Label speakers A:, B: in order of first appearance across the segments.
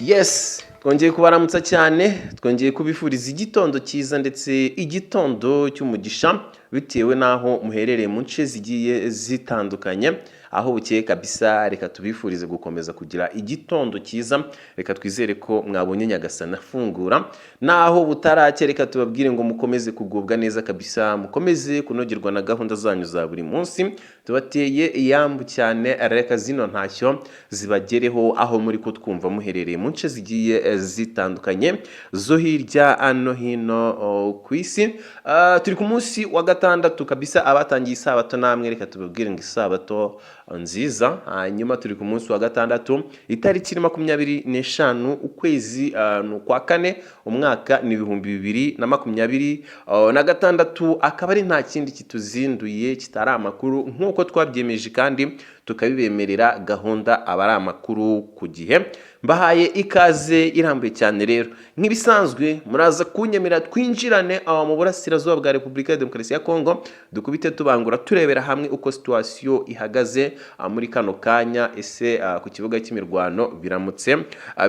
A: Yes, twongeye kubaramutsa cyane, twongeye kubifuriza igitondo cyiza ndetse igitondo cy'umugisha bitewe n'aho muherereye mu nce zigiye zitandukanye, aho bukeye kabisa. Reka tubifurize gukomeza kugira igitondo cyiza, reka twizere ko mwabonye Nyagasani afungura, naho butaracye reka tubabwire ngo mukomeze kugubwa neza kabisa, mukomeze kunogerwa na gahunda zanyu za buri munsi. Tubateye iyambu cyane, reka zino ntashyo zibagereho aho muri ko twumva muherereye mu nce zigiye zitandukanye zo hirya no hino ku isi. Turi ku munsi wa gatandatu kabisa, abatangiye isabato namwe reka tubabwire ngo isabato nziza. Hanyuma turi ku munsi wa gatandatu, itariki 25 ukwezi kwa kane, umwaka ni 2026, akaba ari nta kindi kituzinduye kitari amakuru nk'uko twabyemeje kandi tukabibemerera gahunda abari amakuru ku gihe. Mbahaye ikaze irambuye cyane rero, nk'ibisanzwe muraza kunyemera twinjirane mu burasirazuba bwa Repubulika ya Demokarasi ya Kongo, dukubite tubangura turebera hamwe uko situation ihagaze muri kano kanya. Ese ku kibuga cy'imirwano biramutse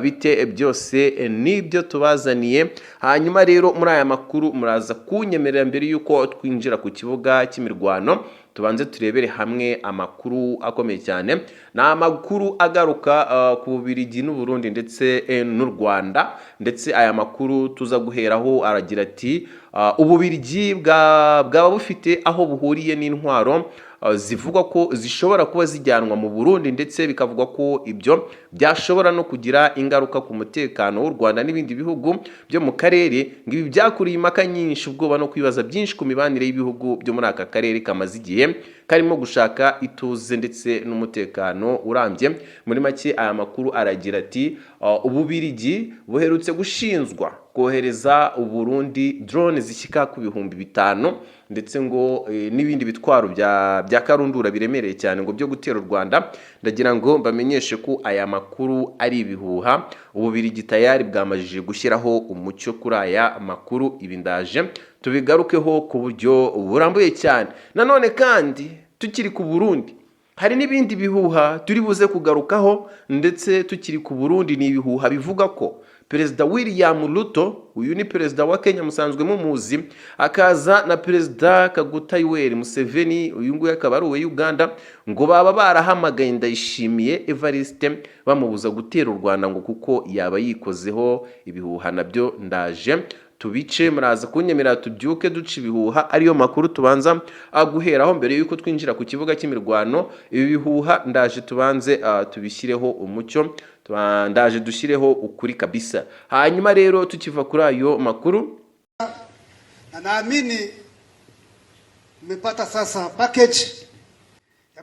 A: bite? Byose nibyo tubazaniye. Hanyuma rero muri aya makuru muraza kunyemerera mbere yuko twinjira ku kibuga cy'imirwano, tubanze turebere hamwe amakuru akomeye cyane. Ni amakuru agaruka ku Bubiligi n'u Burundi ndetse n'u Rwanda, ndetse aya makuru tuza guheraho aragira ati Ububiligi bwaba bufite aho buhuriye n'intwaro zivugwa ko zishobora kuba zijyanwa mu Burundi, ndetse bikavugwa ko ibyo byashobora no kugira ingaruka ku mutekano w'u Rwanda n'ibindi bihugu byo mu karere. Ngibi byakuriye impaka nyinshi, ubwoba no kwibaza byinshi ku mibanire y'ibihugu byo muri aka karere kamaze igihe karimo gushaka ituze ndetse n'umutekano urambye. Muri make aya makuru aragira ati Ububiligi buherutse gushinzwa kohereza u Burundi drone zishyika ku 5,000 ndetse ngo n'ibindi bitwaro bya karundura biremereye cyane ngo byo gutera u Rwanda. Ndagira ngo mbamenyeshe ko aya makuru ari ibihuha. Ububiligi tayari bwamajije gushyiraho umucyo kuri aya makuru. Ibi ndaje tubigarukeho ku buryo burambuye cyane. Nanone kandi tukiri ku Burundi, hari n'ibindi bihuha turi buze kugarukaho, ndetse tukiri ku Burundi ni ibihuha bivuga ko Perezida William Ruto, uyu ni perezida wa Kenya musanzwe mumuzi, akaza na Perezida Kaguta Yoweri Museveni, uyu nguyu akaba ari uwe Uganda, ngo baba barahamagaye Ndayishimiye Evariste bamubuza gutera u Rwanda ngo kuko yaba yikozeho. Ibihuha nabyo ndaje tubice, muraza kunyemerera tubyuke duca ibihuha. Ariyo makuru tubanza guheraho mbere yuko twinjira ku kibuga cy'imirwano. Ibi bihuha ndaje tubanze tubishyireho umucyo, ndaje dushyireho ukuri kabisa. Hanyuma rero tukiva kuri ayo makuru,
B: naamini mmepata sasa package.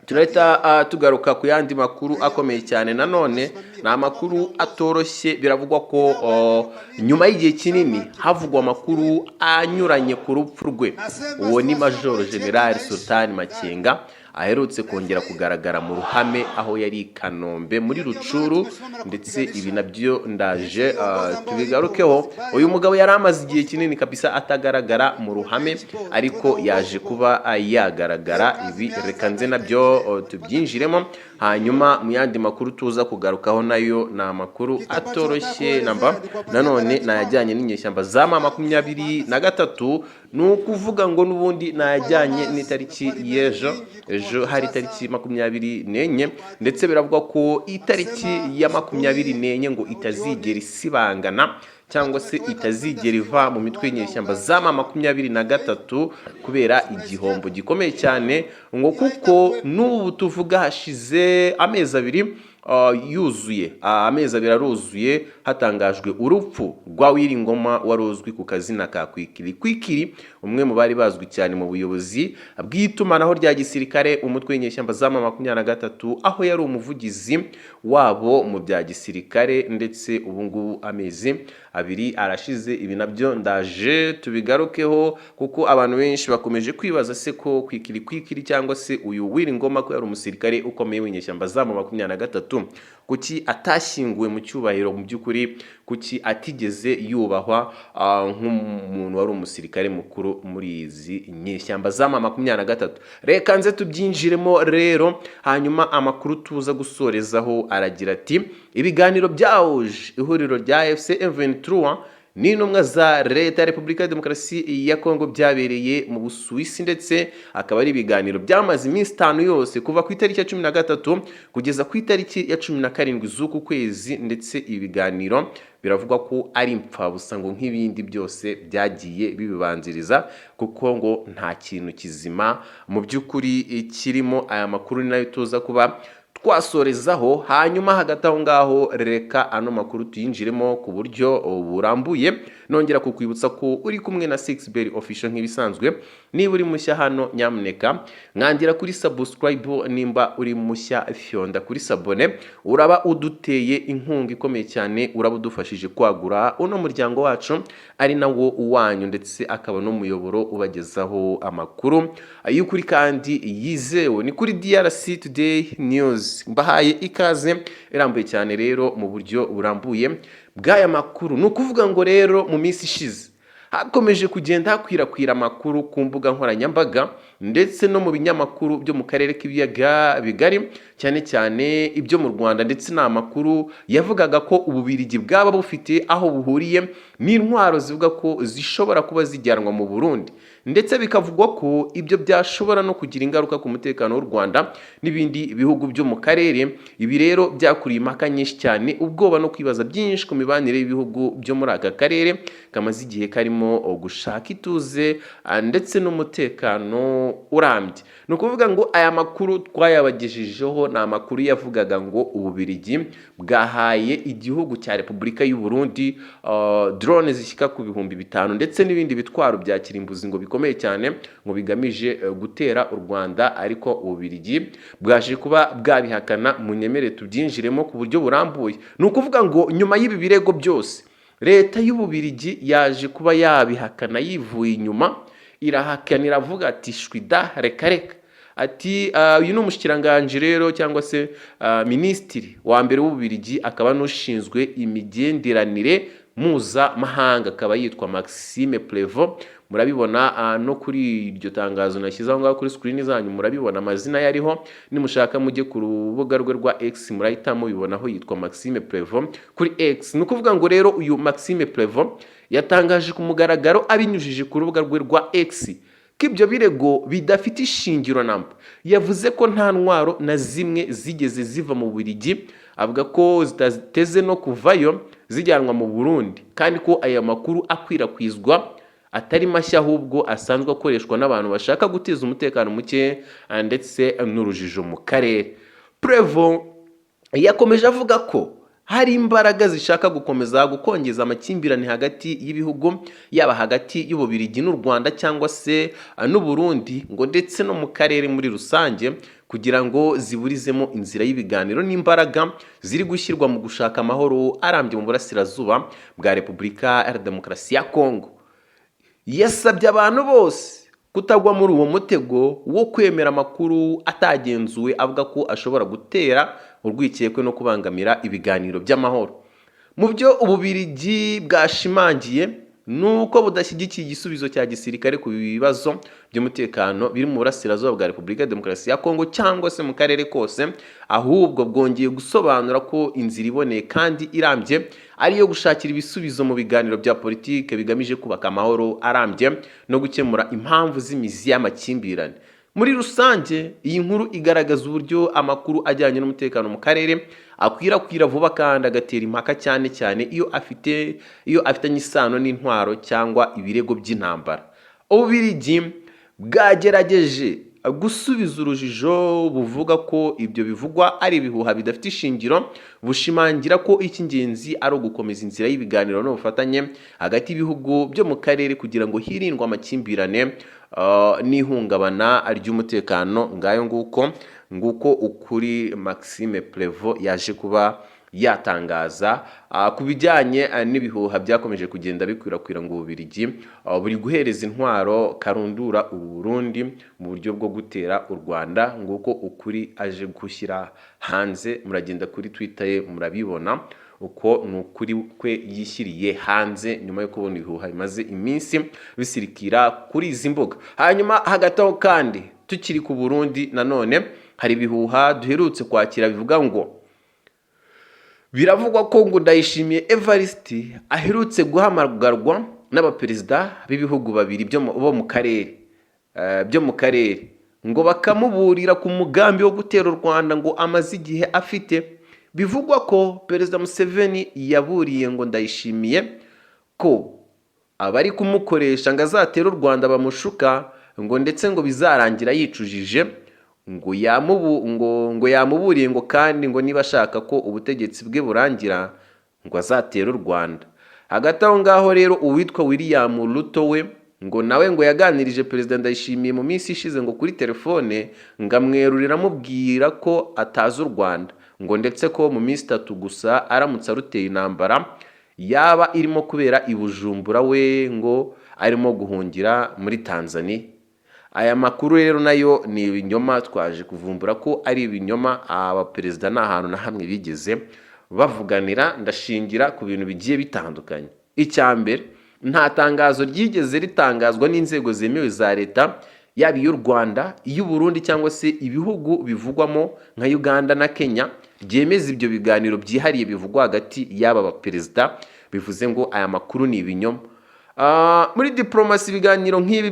A: turahita tugaruka ku yandi makuru akomeye cyane. Nanone ni amakuru atoroshye. Biravugwa ko nyuma y'igihe kinini havugwa amakuru anyuranye ku rupfu rwe. Uwo ni Major General Sultan Makenga, aherutse kongera kugaragara mu ruhame aho yari i Kanombe muri Rucuru, ndetse ibi nabyo ndaje tubigarukeho. Uyu mugabo yari amaze igihe kinini kabisa atagaragara mu ruhame, ariko yaje kuba yagaragara. Ibi reka nze nabyo tubyinjiremo. Hanyuma mu yandi makuru tuza kugarukaho nayo ni amakuru atoroshye namba, nanone nayajyanye n'inyeshyamba za M23. ni ukuvuga ngo n'ubundi najyanye n'itariki y'ejo. Ejo hari itariki 24, ndetse biravuga ko itariki ya 24 ngo itazigera isibangana cyangwa se itazigera iva mu mitwe y'inyeshyamba za M23 kubera igihombo gikomeye cyane, ngo kuko n'ubu tuvuga hashize amezi 2 yuzuye, amezi 2 aruzuye hatangajwe urupfu rwa Wiringoma warozwi ku kazina ka Kwikiri, umwe mu bari bazwi cyane mu buyobozi bw'itumanaho rya gisirikare umutwe w'inyeshyamba za M23, aho yari umuvugizi wabo mu bya gisirikare, ndetse ubu ngubu amezi abiri arashize. Ibi nabyo ndaje tubigarukeho kuko abantu benshi bakomeje kwibaza se ko kwikiri cyangwa se uyu Wiringoma ko yari umusirikare ukomeye w'inyeshyamba za M23 kuki atashyinguwe mu cyubahiro, mu by'ukuri kuki atigeze yubahwa nk'umuntu wari umusirikare mukuru muri izi nyeshyamba za M23. Reka nze tubyinjiremo rero, hanyuma amakuru tuza gusorezaho aragira ati ibiganiro byahuje ihuriro rya FC M23 n'intumwa za leta ya Repubulika ya Demokarasi ya Kongo byabereye mu Busuwisi, ndetse akaba ari ibiganiro byamaze iminsi 5 yose kuva ku itariki ya 13 kugeza ku itariki ya 17 z'uku kwezi, ndetse ibiganiro biravugwa ko ari impfabusa ngo nk'ibindi byose byagiye bibibanziriza, kuko ngo nta kintu kizima mu by'ukuri kirimo. Aya makuru ni nayo tuza kuba twasorezaho, hanyuma hagati aho ngaho reka ano makuru tuyinjiremo ku buryo burambuye. Nongera kukwibutsa ko uri kumwe na 6berry official nk'ibisanzwe. Niba uri mushya hano, nyamuneka mwandira kuri subscribe, nimba uri mushya fyonda kuri sabone. Uraba uduteye inkunga ikomeye cyane, uraba udufashije kwagura uno muryango wacu ari nawo uwanyu, ndetse akaba no muyoboro ubagezaho amakuru y'ukuri kandi yizewe. Ni kuri DRC Today News, mbahaye ikaze irambuye cyane rero mu buryo burambuye bw'aya makuru. Ni ukuvuga ngo rero mu minsi ishize hakomeje kugenda hakwirakwira amakuru ku mbuga nkoranyambaga ndetse no mu binyamakuru byo mu karere k'ibiyaga bigari, cyane cyane ibyo mu Rwanda, ndetse n'amakuru yavugaga ko Ububiligi bwaba bufite aho buhuriye n'intwaro zivuga ko zishobora kuba zijyanwa mu Burundi, ndetse bikavugwa ko ibyo byashobora no kugira ingaruka ku mutekano w'u Rwanda n'ibindi bihugu byo mu karere. Ibi rero byakuriye impaka nyinshi cyane, ubwoba no kwibaza byinshi ku mibanire y'ibihugu byo muri aka karere kamaze igihe karimo gushaka ituze ndetse n'umutekano urambye. Ni ukuvuga ngo aya makuru twayabagejejeho ni amakuru yavugaga ngo Ububiligi bwahaye igihugu cya Repubulika y'u Burundi drone zishyika ku 5,000 ndetse n'ibindi bitwaro bya kirimbuzi ngo bikomeye cyane ngo bigamije gutera u Rwanda, ariko Ububiligi bwaje kuba bwabihakana. Munyemere tubyinjiremo ku buryo burambuye. Ni ukuvuga ngo nyuma y'ibi birego byose leta y'Ububiligi yaje kuba yabihakana yivuye inyuma, irahakana iravuga ati shwida reka reka, ati uyu ni umushyikiranganje rero cyangwa se minisitiri wa mbere w'Ububiligi, akaba n'ushinzwe imigenderanire mpuzamahanga, akaba yitwa Maxime Prévost. Murabibona no kuri iryo tangazo nashyize aho ngaho kuri screen zanyu, murabibona amazina yariho. Nimushaka mujye ku rubuga rwe rwa X murahita mubibona aho yitwa Maxime Prévost kuri X. Ni ukuvuga ngo rero uyu Maxime Prévost yatangaje ku mugaragaro abinyujije ku rubuga rwe rwa X ko ibyo birego bidafite ishingiro namba. Yavuze ko nta ntwaro na zimwe zigeze ziva mu Bubiligi, avuga ko zitateze no kuvayo zijyanwa mu Burundi, kandi ko aya makuru akwirakwizwa atari mashya, ahubwo asanzwe akoreshwa n'abantu bashaka guteza umutekano muke ndetse n'urujijo mu karere. Prévost yakomeje avuga ko hari imbaraga zishaka gukomeza gukongeza amakimbirane hagati y'ibihugu, yaba hagati y'Ububiligi n'u Rwanda cyangwa se n'u Burundi, ngo ndetse no mu karere muri rusange, kugira ngo ziburizemo inzira y'ibiganiro n'imbaraga ziri gushyirwa mu gushaka amahoro arambye mu burasirazuba bwa Repubulika ya Demokarasi ya Kongo. Yasabye abantu bose kutagwa muri uwo mutego wo kwemera amakuru atagenzuwe, avuga ko ashobora gutera urwikekwe no kubangamira ibiganiro by'amahoro. Mu byo Ububiligi bwashimangiye nuko budashyigikiye igisubizo cya gisirikare ku bibazo by'umutekano biri mu burasirazuba bwa Repubulika ya Demokarasi ya Kongo cyangwa se mu karere kose, ahubwo bwongeye gusobanura ko inzira iboneye kandi irambye ari yo gushakira ibisubizo mu biganiro bya politike bigamije kubaka amahoro arambye no gukemura impamvu z'imizi y'amakimbirane. Muri rusange iyi nkuru igaragaza uburyo amakuru ajyanye n'umutekano mu karere akwirakwira vuba kandi agatera impaka, cyane cyane iyo afitanye isano n'intwaro cyangwa ibirego by'intambara. Ububiligi bwagerageje gusubiza urujijo buvuga ko ibyo bivugwa ari ibihuha bidafite ishingiro, bushimangira ko icy'ingenzi ari ugukomeza inzira y'ibiganiro n'ubufatanye hagati y'ibihugu byo mu karere kugira ngo hirindwe amakimbirane n'ihungabana ry'umutekano. Ngayo nguko ukuri Maxime Prévost yaje kuba yatangaza ku bijyanye n'ibihuha byakomeje kugenda bikwirakwira ngo Ububiligi buri guhereza intwaro karundura Burundi mu buryo bwo gutera u Rwanda, nguko ukuri aje gushyira hanze. Muragenda kuri Twitter ye murabibona uko ni ukuri kwe yishyiriye hanze nyuma yo kubona ibihuha bimaze iminsi bisirikira kuri izi mbuga. Hanyuma hagati aho kandi tukiri ku Burundi nanone hari ibihuha duherutse kwakira bivuga ngo biravugwa ko ngo Ndayishimiye Evariste aherutse guhamagarwa n'abaperezida b'ibihugu babiri bo mu karere ngo bakamuburira ku mugambi wo gutera u Rwanda ngo amaze igihe afite. Bivugwa ko Perezida Museveni yaburiye ngo Ndayishimiye ko abari kumukoresha ngo azatera u Rwanda bamushuka ngo ndetse ngo bizarangira yicujije, ngo yamuburiye ngo kandi ngo niba ashaka ko ubutegetsi bwe burangira ngo azatera u Rwanda. Hagati aho ngaho rero uwitwa William Ruto we ngo nawe ngo yaganirije Perezida Ndayishimiye mu minsi ishize ngo kuri telefone ngo amwerurira amubwira ko atazi u Rwanda, ngo ndetse ko mu minsi 3 gusa aramutse aruteye intambara yaba irimo kubera i Bujumbura we ngo arimo guhungira muri Tanzania. Aya makuru rero nayo ni ibinyoma, twaje kuvumbura ko ari ibinyoma. Abaperezida nta hantu na hamwe bigeze bavuganira, ndashingira ku bintu bigiye bitandukanye. Icyambere, nta tangazo ryigeze ritangazwa n'inzego zemewe za leta yaba iy'u Rwanda, iy'u Burundi cyangwa se ibihugu bivugwamo nka Uganda na Kenya ryemeza ibyo biganiro byihariye bivugwa hagati y'aba baperezida. Bivuze ngo aya makuru ni ibinyoma. Muri diplomasi ibiganiro nk'ibi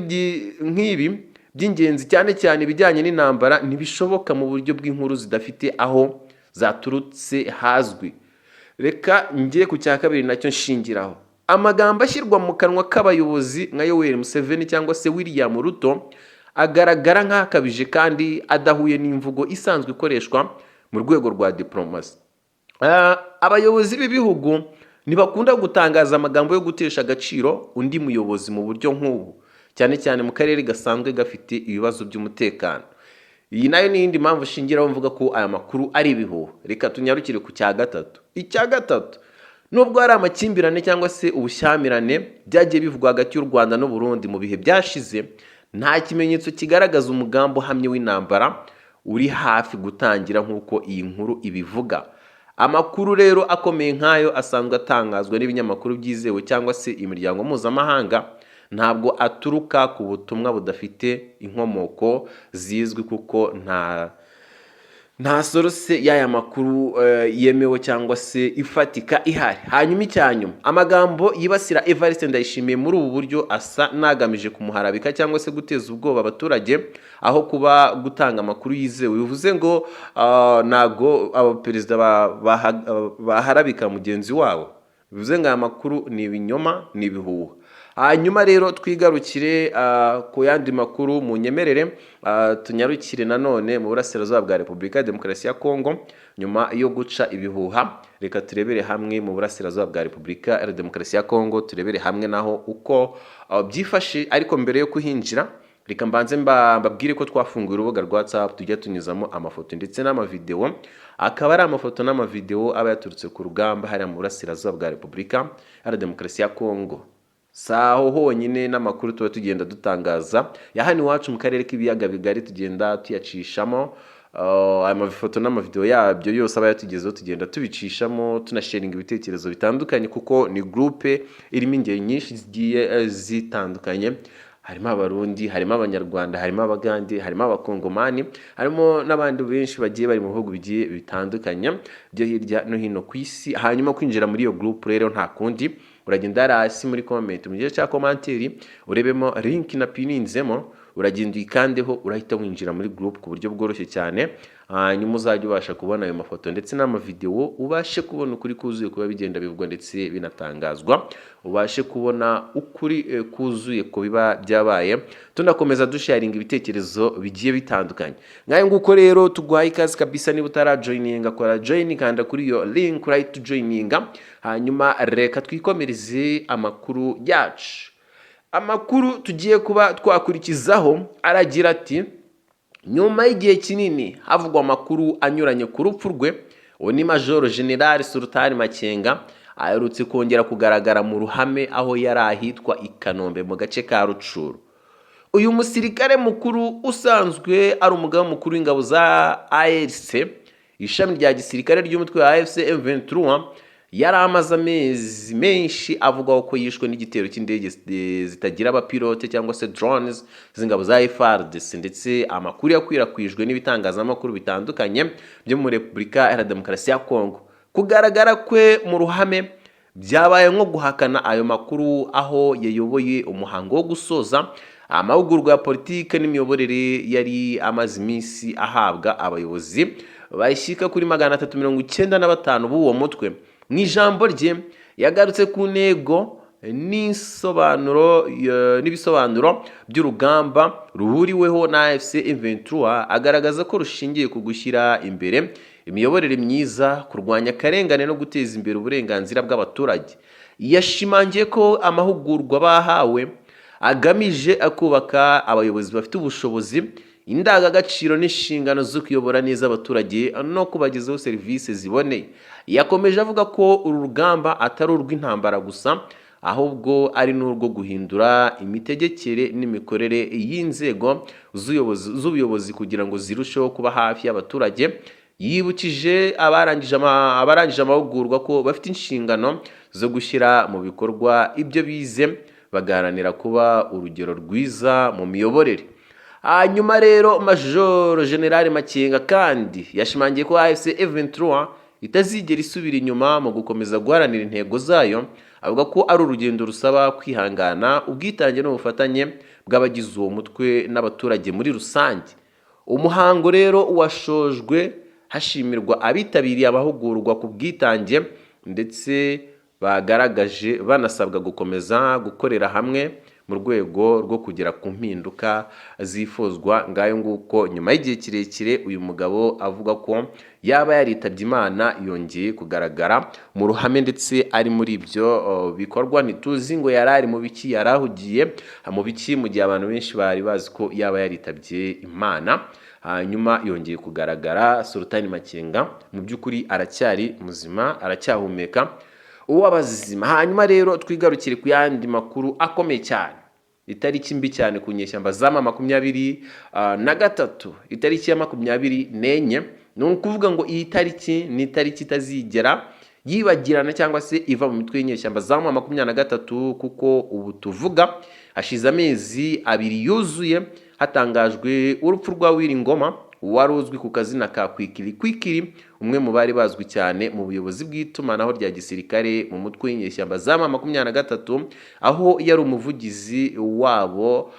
A: by'ingenzi cyane cyane ibijyanye n'intambara ntibishoboka mu buryo bw'inkuru zidafite aho zaturutse hazwi. Reka njye ku cya kabiri nacyo nshingiraho. Amagambo ashyirwa mu kanwa k'abayobozi nka Yoweri Museveni cyangwa se William Ruto agaragara nk'akabije kandi adahuye n'imvugo isanzwe ikoreshwa mu rwego rwa diplomasi. Abayobozi b'ibihugu ntibakunda gutangaza amagambo yo gutesha agaciro undi muyobozi mu buryo nk'ubu, cyane cyane mu karere gasanzwe gafite ibibazo by'umutekano. Iyi nayo ni indi mpamvu shingiraho mvuga ko aya makuru ari ibihuha. Reka tunyarukire ku cya gatatu. Icya gatatu, nubwo hari amakimbirane cyangwa se ubushyamirane byagiye bivugwa hagati y'u Rwanda n'u Burundi mu bihe byashize, nta kimenyetso kigaragaza umugambi uhamye w'intambara uri hafi gutangira nk'uko iyi nkuru ibivuga. Amakuru rero akomeye nk'ayo asanzwe atangazwa n'ibinyamakuru byizewe cyangwa se imiryango mpuzamahanga, ntabwo aturuka ku butumwa budafite inkomoko zizwi kuko nta source y'aya makuru yemewe cyangwa se ifatika ihari. Hanyuma icyanyuma, amagambo yibasira Evariste Ndayishimiye muri ubu buryo asa nagamije kumuharabika cyangwa se guteza ubwoba abaturage aho kuba gutanga amakuru yizewe. Bivuze ngo nago abaperezida baharabika mugenzi wabo. Bivuze ngo aya makuru ni ibinyoma, ni ibihuha. Hanyuma rero twigarukire ku yandi makuru mu nyemerere, tunyarukire nanone mu burasirazuba bwa Repubulika ya Demokarasi ya Kongo. Nyuma yo guca ibihuha, reka turebere hamwe mu burasirazuba bwa Repubulika ya Demokarasi ya Kongo, turebere hamwe naho uko byifashe. Ariko mbere yo kuhinjira, reka mbanze mbabwire ko twafunguye urubuga rwa WhatsApp tujya tunyuzamo amafoto ndetse n'amavideo. Akaba ari amafoto n'amavideo aba yaturutse ku rugamba hariya mu burasirazuba bwa Repubulika ya Demokarasi ya Kongo. Saho honyine n'amakuru tuba tugenda dutangaza ya hano iwacu mu karere k'ibiyaga bigari tugenda tuyacishamo. Aya mafoto n'amavideo yabyo yose aba yatugezeho tugenda tubicishamo, tunasharinga ibitekerezo bitandukanye kuko ni groupe irimo ingeri nyinshi zigiye zitandukanye. Harimo abarundi, harimo abanyarwanda, harimo abagande, harimo abakongomani, harimo n'abandi benshi bagiye bari mu bihugu bigiye bitandukanye byo hirya no hino ku isi. Hanyuma kwinjira muri iyo groupe rero nta kundi, uragenda hasi muri comment mu gice cya komanteri urebemo link na pininzemo, uragenda uyikandeho urahita winjira muri group ku buryo bworoshye cyane. Hanyuma uzajya ubasha kubona ayo mafoto ndetse n'amavideo, ubashe kubona ukuri kuzuye kuba bigenda bivugwa ndetse binatangazwa, ubashe kubona ukuri kuzuye ko biba byabaye. Tunakomeza dusharinga ibitekerezo bigiye bitandukanye. Ngaye nguko rero tuguhaye ikaze kabisa, niba utarajoininga kora join kanda kuri iyo link right to joininga. Hanyuma reka twikomereze amakuru yacu. Amakuru tugiye kuba twakurikizaho aragira ati: nyuma y'igihe kinini havugwa amakuru anyuranye ku rupfu rwe, uwo ni Major General Sultan Makenga aherutse kongera kugaragara mu ruhame aho yari ahitwa i Kanombe mu gace ka Rucuru. Uyu musirikare mukuru usanzwe ari umugaba mukuru w'ingabo za AFC, ishami rya gisirikare ry'umutwe wa AFC M23, yari amaze amezi menshi avuga ko yishwe n'igitero cy'indege zitagira abapilote cyangwa se drones z'ingabo za FARDC, ndetse amakuru yakwirakwijwe n'ibitangazamakuru bitandukanye byo muri Repubulika Iharanira Demokarasi ya Kongo. Kugaragara kwe mu ruhame byabaye nko guhakana ayo makuru, aho yayoboye umuhango wo gusoza amahugurwa ya politike n'imiyoborere yari amaze iminsi ahabwa abayobozi bashyika kuri 395 b'uwo mutwe. Mu ijambo rye yagarutse ku ntego n'ibisobanuro by'urugamba ruhuriweho na AFC M23, agaragaza ko rushingiye ku gushyira imbere imiyoborere myiza, kurwanya akarengane no guteza imbere uburenganzira bw'abaturage. Yashimangiye ko amahugurwa bahawe agamije kubaka abayobozi bafite ubushobozi, indangagaciro n'inshingano zo kuyobora neza abaturage no kubagezaho serivisi ziboneye. Yakomeje avuga ko uru rugamba atari urw'intambara gusa, ahubwo ari n'urwo guhindura imitegekere n'imikorere y'inzego z'ubuyobozi kugira ngo zirusheho kuba hafi y'abaturage. Yibukije abarangije amahugurwa ko bafite inshingano zo gushyira mu bikorwa ibyo bize, bagaharanira kuba urugero rwiza mu miyoborere. Hanyuma rero Major General Makenga kandi yashimangiye ko AFC M23 itazigera isubira inyuma mu gukomeza guharanira intego zayo, avuga ko ari urugendo rusaba kwihangana, ubwitange n'ubufatanye bw'abagize uwo mutwe n'abaturage muri rusange. Umuhango rero washojwe hashimirwa abitabiriye amahugurwa ku bwitange, ndetse bagaragaje banasabwa gukomeza gukorera hamwe mu rwego rwo kugera ku mpinduka zifuzwa. Ngayo nguko nyuma y'igihe kirekire uyu mugabo avuga ko yaba yaritabye Imana, yongeye kugaragara mu ruhame ndetse ari muri ibyo bikorwa. Ntituzi ngo yari ari mu biki, yarahugiye mu biki mu gihe abantu benshi bari bazi ko yaba yaritabye Imana. Hanyuma yongeye kugaragara. Sultan Makenga mu by'ukuri aracyari muzima, aracyahumeka uw'abazima. Hanyuma rero twigarukire ku yandi makuru akomeye cyane. Itariki mbi cyane ku nyeshyamba za 23, itariki ya 24, ni ukuvuga ngo iyi tariki ni itariki itazigera yibagirana cyangwa se iva mu mitwe y'inyeshyamba za 23, kuko ubu tuvuga hashize amezi 2 yuzuye hatangajwe urupfu rwa Wiringoma, wari uzwi ku kazina ka Kwikiri, umwe mu bari bazwi cyane mu buyobozi bw'itumanaho rya gisirikare mu mutwe w'inyeshyamba za 23, aho yari umuvugizi wabo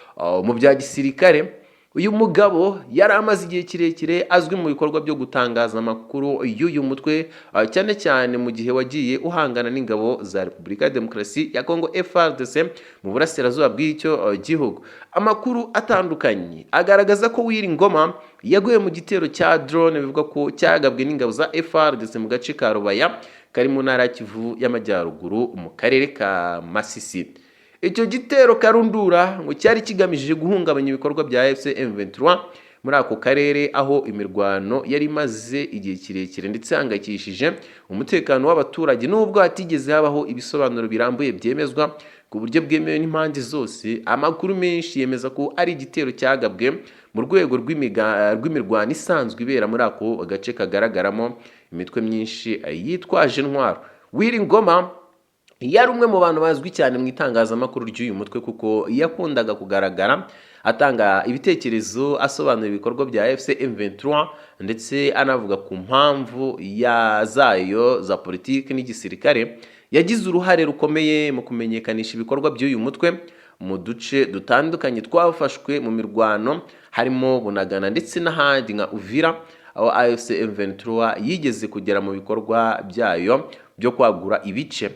A: mu bya gisirikare. Uyu mugabo yari amaze igihe kirekire azwi mu bikorwa byo gutangaza amakuru y'uyu mutwe, cyane cyane mu gihe wagiye uhangana n'ingabo za Repubulika ya Demokarasi ya Kongo FARDC mu burasirazuba bw'icyo gihugu. Amakuru atandukanye agaragaza ko Wiringoma yaguye mu gitero cya drone bivuga ko cyagabwe n'ingabo za FARDC mu gace ka Rubaya kari mu ntara ya Kivu y'Amajyaruguru mu karere ka Masisi. Icyo gitero karundura ngo cyari kigamije guhungabanya ibikorwa bya AFC M23 muri ako karere, aho imirwano yari maze igihe kirekire ndetse hangayikishije umutekano w'abaturage, nubwo hatigeze habaho ibisobanuro birambuye byemezwa ku buryo bwemewe n'impande zose. Amakuru menshi yemeza ko ari igitero cyagabwe mu rwego rw'imirwano isanzwe ibera muri ako gace kagaragaramo imitwe myinshi yitwaje intwaro. Wiringoma yari umwe mu bantu bazwi cyane mu itangazamakuru ry'uyu mutwe, kuko yakundaga kugaragara atanga ibitekerezo, asobanura ibikorwa bya AFC M23 ndetse anavuga ku mpamvu zayo za politiki n'igisirikare. Yagize uruhare rukomeye mu kumenyekanisha ibikorwa by'uyu mutwe mu duce dutandukanye twafashwe mu mirwano, harimo Bunagana ndetse n'ahandi nka Uvira, aho AFC M23 yigeze kugera mu bikorwa byayo byo kwagura ibice.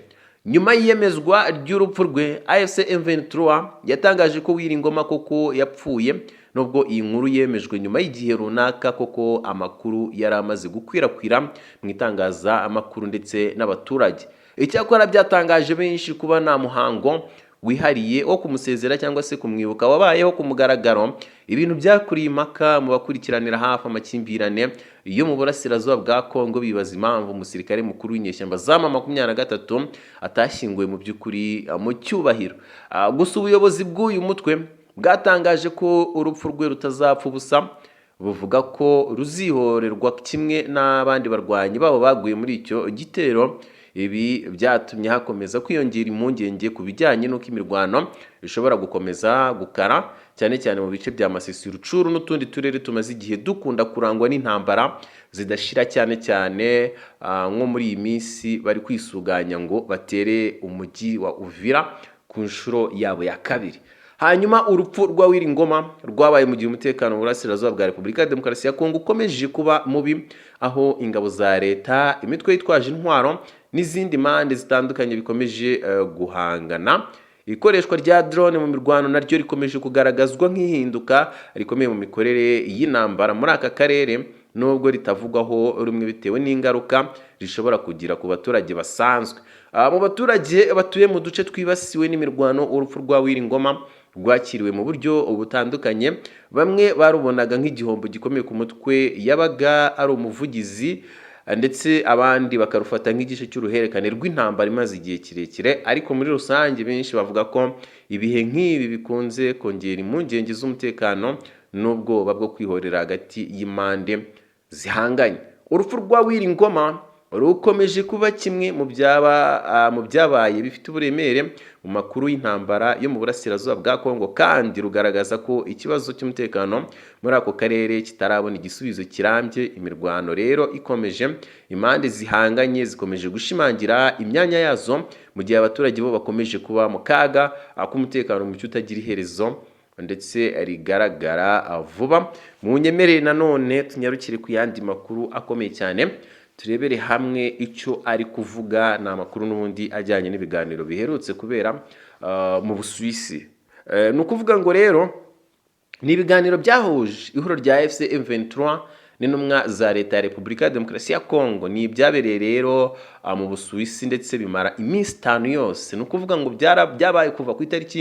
A: Nyuma y'iyemezwa ry'urupfu rwe, AFC M23 yatangaje ko Wiringoma koko yapfuye, nubwo iyi nkuru yemejwe nyuma y'igihe runaka, koko amakuru yari amaze gukwirakwira mu itangazamakuru ndetse n'abaturage. Icyakora byatangaje benshi kuba nta muhango wihariye wo kumusezera cyangwa se kumwibuka wabayeho ku mugaragaro. Ibintu byakuriye impaka mu bakurikiranira hafi amakimbirane yo mu burasirazuba bwa Kongo, bibaza impamvu umusirikare mukuru w'inyeshyamba za M23 atashyinguwe mu by'ukuri mu cyubahiro. Gusa ubuyobozi bw'uyu mutwe bwatangaje ko urupfu rwe rutazapfa ubusa, buvuga ko ruzihorerwa kimwe n'abandi barwanyi babo baguye muri icyo gitero. Ibi byatumye hakomeza kwiyongera impungenge ku bijyanye n'uko imirwano ishobora gukomeza gukara, cyane cyane mu bice bya Masisi, Rucuru n'utundi turere tumaze igihe dukunda kurangwa n'intambara zidashira, cyane cyane nko muri iyi minsi bari kwisuganya ngo batere umujyi wa Uvira ku nshuro yabo ya kabiri. Hanyuma urupfu rwa Wiringoma rwabaye mu gihe umutekano mu burasirazuba bwa Repubulika ya Demokarasi ya Kongo ukomeje kuba mubi, aho ingabo za leta, imitwe yitwaje intwaro n'izindi mpande zitandukanye bikomeje guhangana. Ikoreshwa rya drone mu mirwano naryo rikomeje kugaragazwa nk'ihinduka rikomeye mu mikorere y'intambara muri aka karere, nubwo ritavugwaho rumwe bitewe n'ingaruka rishobora kugira ku baturage basanzwe. Mu baturage batuye mu duce twibasiwe n'imirwano, urupfu rwa Wiringoma rwakiriwe mu buryo butandukanye. Bamwe barubonaga nk'igihombo gikomeye ku mutwe yabaga ari umuvugizi, ndetse abandi bakarufata nk'igice cy'uruhererekane rw'intambara imaze igihe kirekire. Ariko muri rusange benshi bavuga ko ibihe nk'ibi bikunze kongera impungenge z'umutekano n'ubwoba bwo kwihorera hagati y'impande zihanganye. Urupfu rwa Wiringoma rukomeje kuba kimwe mu byabaye bifite uburemere mu makuru y'intambara yo mu burasirazuba bwa Kongo, kandi rugaragaza ko ikibazo cy'umutekano muri ako karere kitarabona igisubizo kirambye. Imirwano rero ikomeje, impande zihanganye zikomeje gushimangira imyanya yazo, mu gihe abaturage bo bakomeje kuba mu kaga k'umutekano muke utagira iherezo ndetse rigaragara vuba. Mu nyemerere nanone tunyarukire ku yandi makuru akomeye cyane, turebere hamwe icyo ari kuvuga. Ni amakuru n'ubundi ajyanye n'ibiganiro biherutse kubera mu Busuwisi. Ni ukuvuga ngo rero ni ibiganiro byahuje ihuriro rya FC M23 n'intumwa za leta ya Repubulika ya Demokarasi ya Kongo. Ni ibyabereye rero mu Busuwisi ndetse bimara iminsi 5 yose. Ni ukuvuga ngo byabaye kuva ku itariki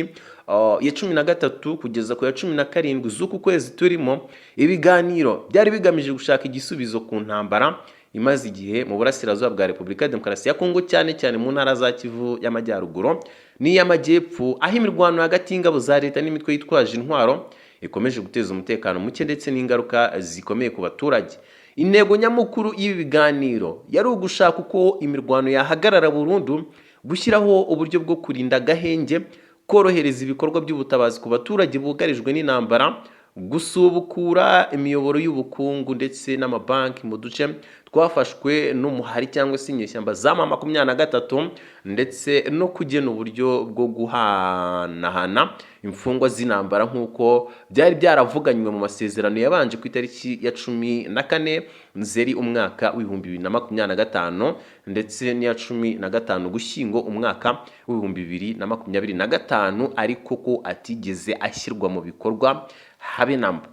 A: ya 13 kugeza ku ya 17 z'uku kwezi turimo. Ibiganiro byari bigamije gushaka igisubizo ku ntambara imaze igihe mu burasirazuba bwa Repubulika ya Demokarasi ya Kongo, cyane cyane mu ntara za Kivu y'Amajyaruguru n'iy'Amajyepfo, aho imirwano hagati y'ingabo za leta n'imitwe yitwaje intwaro ikomeje guteza umutekano muke ndetse n'ingaruka zikomeye ku baturage. Intego nyamukuru y'ibi biganiro yari ugushaka uko imirwano yahagarara burundu, gushyiraho uburyo bwo kurinda agahenge, korohereza ibikorwa by'ubutabazi ku baturage bugarijwe n'intambara, gusubukura imiyoboro y'ubukungu ndetse n'amabanki mu duce twafashwe n'umuhari cyangwa se inyeshyamba za M23, ndetse no kugena uburyo bwo guhanahana imfungwa z'intambara nk'uko byari byaravuganywe mu masezerano yabanje ku itariki ya 14 Nzeri umwaka w'2025 ndetse n'iya 15 Gushyingo umwaka w'2025, ariko ko atigeze ashyirwa mu bikorwa habe namba.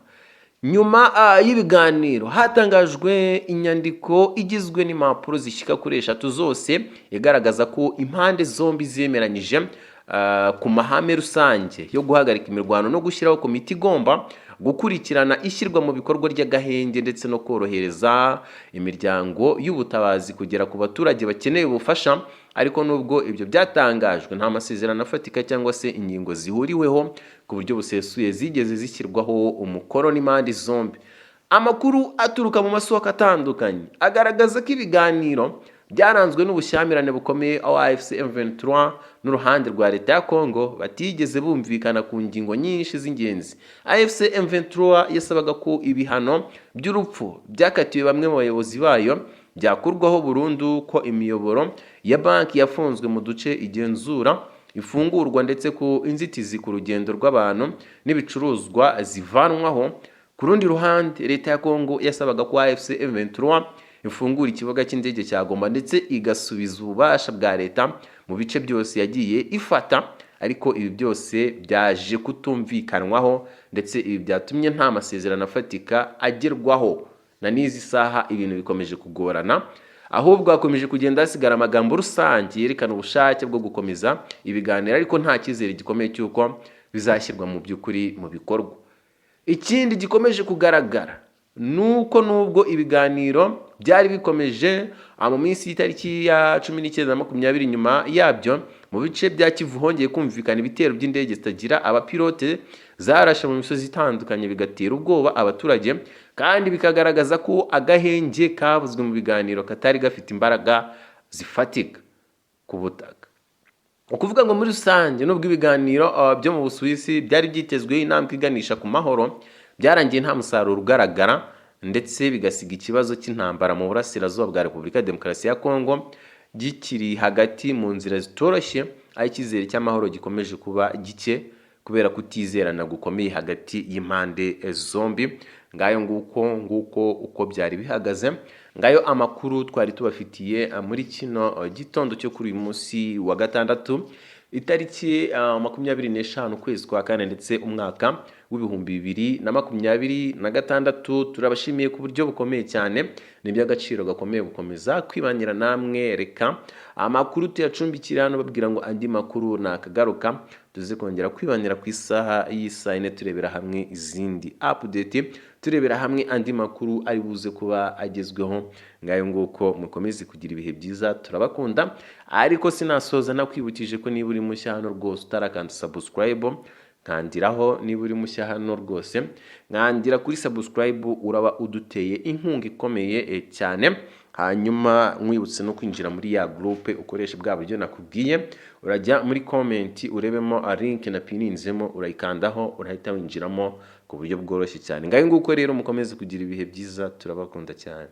A: Nyuma y'ibiganiro hatangajwe inyandiko igizwe n'impapuro zishyika kuri 3 zose igaragaza ko impande zombi zemeranyije ku mahame rusange yo guhagarika imirwano no gushyiraho komite igomba gukurikirana ishyirwa mu bikorwa ry'agahenge ndetse no korohereza imiryango y'ubutabazi kugera ku baturage bakeneye ubufasha. Ariko nubwo ibyo byatangajwe, nta masezerano afatika cyangwa se ingingo zihuriweho ku buryo busesuye zigeze zishyirwaho umukono n'impande zombi. Amakuru aturuka mu masoko atandukanye agaragaza ko ibiganiro byaranzwe n'ubushyamirane bukomeye, aho AFC M23 n'uruhande rwa leta ya Kongo batigeze bumvikana ku ngingo nyinshi z'ingenzi. AFC M23 yasabaga ko ibihano by'urupfu byakatiwe bamwe mu bayobozi bayo byakurwaho burundu, ko imiyoboro ya banki yafunzwe mu duce igenzura ifungurwa, ndetse ko inzitizi ku rugendo rw'abantu n'ibicuruzwa zivanwaho. Ku rundi ruhande, leta ya Kongo yasabaga ko AFC M23 ifungura ikibuga cy'indege cya Goma ndetse igasubiza ububasha bwa leta mu bice byose yagiye ifata. Ariko ibi byose byaje kutumvikanwaho, ndetse ibi byatumye nta masezerano afatika agerwaho. Na n'izi saha ibintu bikomeje kugorana. ahubwo hakomeje kugenda hasigara amagambo rusange yerekana ubushake bwo gukomeza ibiganiro ariko nta cyizere gikomeye cy'uko bizashyirwa mu by'ukuri mu bikorwa. Ikindi gikomeje kugaragara nuko nubwo ibiganiro byari bikomeje mu minsi y'itariki ya 19 na 20 nyuma yabyo mu bice bya Kivu hongeye kumvikana ibitero by'indege zitagira abapilote zarashe mu misozi itandukanye bigatera ubwoba abaturage kandi bikagaragaza ko agahenge kavuzwe mu biganiro katari gafite imbaraga zifatika ku butaka. Ukuvuga ngo muri rusange nubwo ibiganiro byo mu Busuwisi byari byitezwe intambwe iganisha ku mahoro byarangiye nta musaruro ugaragara ndetse bigasiga ikibazo cy'intambara mu burasirazuba bwa Repubulika ya Demokarasi ya Kongo gikiri hagati mu nzira zitoroshye, aho icyizere cy'amahoro gikomeje kuba gike kubera kutizerana gukomeye hagati y'impande zombi. Ngayo nguko uko byari bihagaze, ngayo amakuru twari tubafitiye muri kino gitondo cyo kuri uyu munsi wa gatandatu itariki 25 ukwezi kwa kane ndetse umwaka w'ibihumbi 2026. Turabashimiye ku buryo bukomeye cyane, ni by'agaciro gakomeye gukomeza kwibanira namwe. Reka amakuru tuyacumbikira hano babwira ngo andi makuru nakagaruka tuze kongera kwibanira ku isaha y'isa 4 turebera hamwe izindi update, turebera hamwe andi makuru ari buze kuba agezweho. Ngayo nguko mukomeze kugira ibihe byiza, turabakunda. Ariko sinasoza nakwibukije ko niba uri mushya hano rwose utarakanda subscribe nkandiraho, niba uri mushya hano rwose nkandira kuri subscribe, uraba uduteye inkunga ikomeye cyane. Hanyuma mwibutse no kwinjira muri ya groupe ukoresha bwa buryo nakubwiye, urajya muri comment urebemo link na pininzemo, urayikandaho urahita winjiramo ku buryo bworoshye cyane. Ngayo nguko rero mukomeze kugira ibihe byiza, turabakunda cyane.